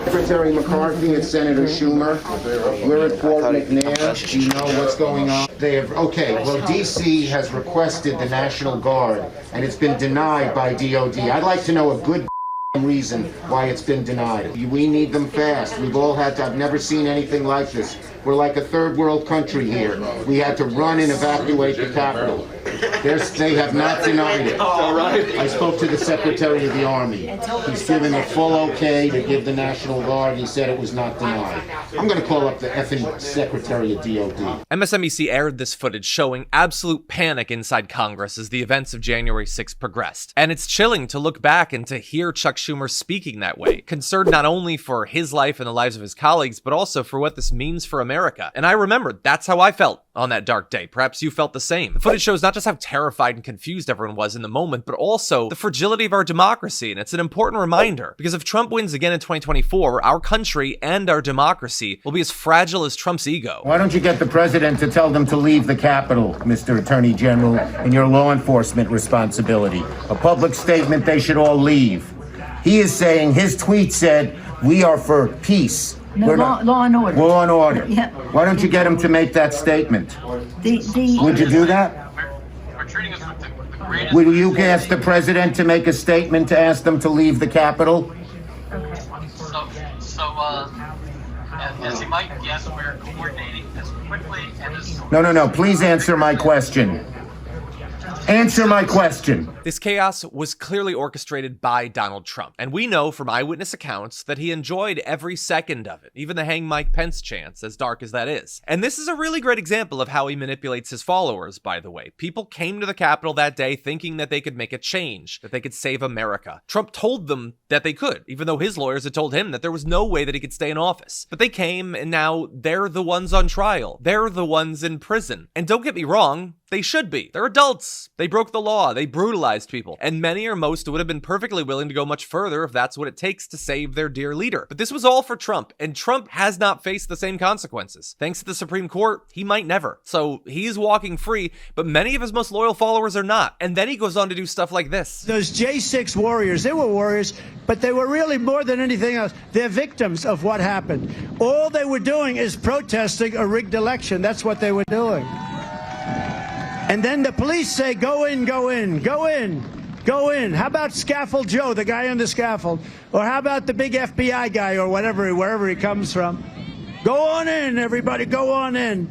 Secretary McCarthy and Senator Schumer. We're at Fort McNair. Do you know what's going on? D.C. has requested the National Guard, and it's been denied by DOD. I'd like to know a good reason why it's been denied. We need them fast. I've never seen anything like this. We're like a third world country here. We had to run and evacuate the Capitol. They have not denied it. I spoke to the Secretary of the Army. He's given a full okay to give the National Guard. He said it was not denied. I'm going to call up the effing Secretary of DOD. MSNBC aired this footage showing absolute panic inside Congress as the events of January 6th progressed. And it's chilling to look back and to hear Chuck Schumer speaking that way, concerned not only for his life and the lives of his colleagues, but also for what this means for America. And I remember that's how I felt on that dark day. Perhaps you felt the same. The footage shows not just how terrified and confused everyone was in the moment, but also the fragility of our democracy. And it's an important reminder, because if Trump wins again in 2024, our country and our democracy will be as fragile as Trump's ego. Why don't you get the president to tell them to leave the Capitol, Mr. Attorney General, in your law enforcement responsibility? A public statement, they should all leave. He is saying, his tweet said, we are for peace. No, law and order. Law and order. Yeah. Why don't you get him to make that statement? Would you do that? We're treating us with the greatest... Will you ask the president to make a statement to ask them to leave the Capitol? As you might guess, we're coordinating as quickly and as... No. Please answer my question. Answer my question. This chaos was clearly orchestrated by Donald Trump, and we know from eyewitness accounts that he enjoyed every second of it, even the hang Mike Pence chants, as dark as that is. And this is a really great example of how he manipulates his followers, by the way. People came to the Capitol that day thinking that they could make a change, that they could save America. Trump told them that they could, even though his lawyers had told him that there was no way that he could stay in office. But they came, and now they're the ones on trial. They're the ones in prison. And don't get me wrong, they should be. They're adults. They broke the law. They brutalized people. And many or most would have been perfectly willing to go much further if that's what it takes to save their dear leader. But this was all for Trump, and Trump has not faced the same consequences. Thanks to the Supreme Court, he might never. So he's walking free, but many of his most loyal followers are not. And then he goes on to do stuff like this. Those J6 warriors, they were warriors, but they were really more than anything else. They're victims of what happened. All they were doing is protesting a rigged election. That's what they were doing. And then the police say, go in, go in, go in, go in. How about Scaffold Joe, the guy on the scaffold? Or how about the big FBI guy or whatever, wherever he comes from? Go on in, everybody, go on in.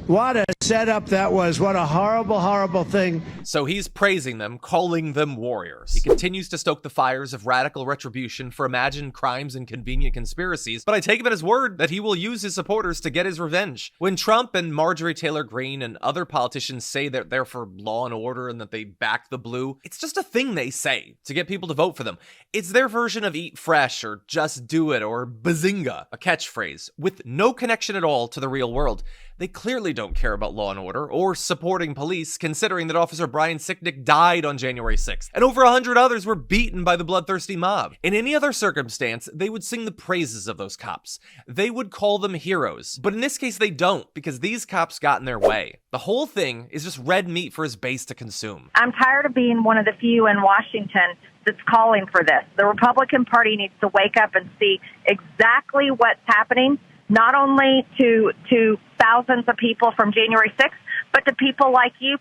What a setup that was. What a horrible, horrible thing. So he's praising them, calling them warriors. He continues to stoke the fires of radical retribution for imagined crimes and convenient conspiracies, but I take him at his word that he will use his supporters to get his revenge. When Trump and Marjorie Taylor Greene and other politicians say that they're for law and order and that they back the blue, it's just a thing they say to get people to vote for them. It's their version of eat fresh or just do it or bazinga, a catchphrase with no connection at all to the real world. They clearly don't care about law and order or supporting police, considering that Officer Brian Sicknick died on January 6th, and over 100 others were beaten by the bloodthirsty mob. In any other circumstance, they would sing the praises of those cops. They would call them heroes. But in this case, they don't, because these cops got in their way. The whole thing is just red meat for his base to consume. I'm tired of being one of the few in Washington that's calling for this. The Republican Party needs to wake up and see exactly what's happening, not only to thousands of people from January 6th, but to people like you,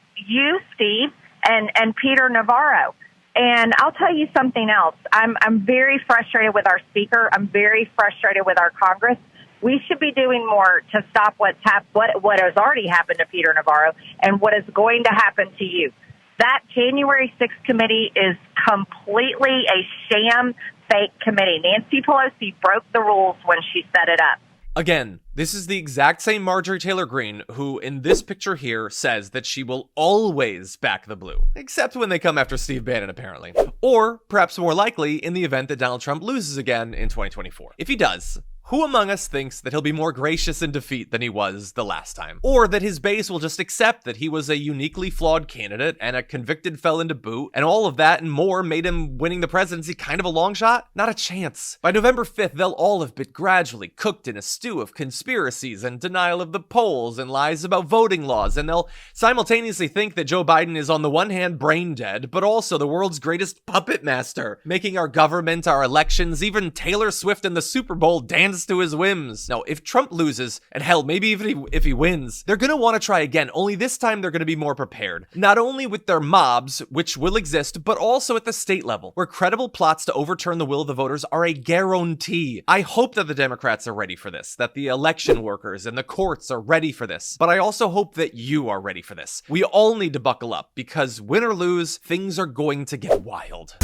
Steve, and Peter Navarro. And I'll tell you something else. I'm very frustrated with our speaker. I'm very frustrated with our Congress. We should be doing more to stop what has already happened to Peter Navarro and what is going to happen to you. That January 6th committee is completely a sham, fake committee. Nancy Pelosi broke the rules when she set it up. Again, this is the exact same Marjorie Taylor Greene who, in this picture here, says that she will always back the blue. Except when they come after Steve Bannon, apparently. Or, perhaps more likely, in the event that Donald Trump loses again in 2024. If he does, Who among us thinks that he'll be more gracious in defeat than he was the last time? Or that his base will just accept that he was a uniquely flawed candidate and a convicted felon to boot, and all of that and more made him winning the presidency kind of a long shot? Not a chance. By November 5th, they'll all have been gradually cooked in a stew of conspiracies and denial of the polls and lies about voting laws, and they'll simultaneously think that Joe Biden is on the one hand brain dead, but also the world's greatest puppet master, making our government, our elections, even Taylor Swift and the Super Bowl dance to his whims. Now, if Trump loses, and hell, maybe even if he wins, they're gonna want to try again, only this time they're gonna be more prepared. Not only with their mobs, which will exist, but also at the state level, where credible plots to overturn the will of the voters are a guarantee. I hope that the Democrats are ready for this, that the election workers and the courts are ready for this, but I also hope that you are ready for this. We all need to buckle up, because win or lose, things are going to get wild.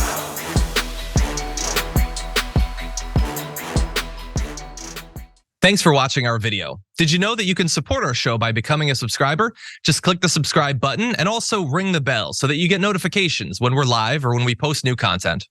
Thanks for watching our video. Did you know that you can support our show by becoming a subscriber? Just click the subscribe button and also ring the bell so that you get notifications when we're live or when we post new content.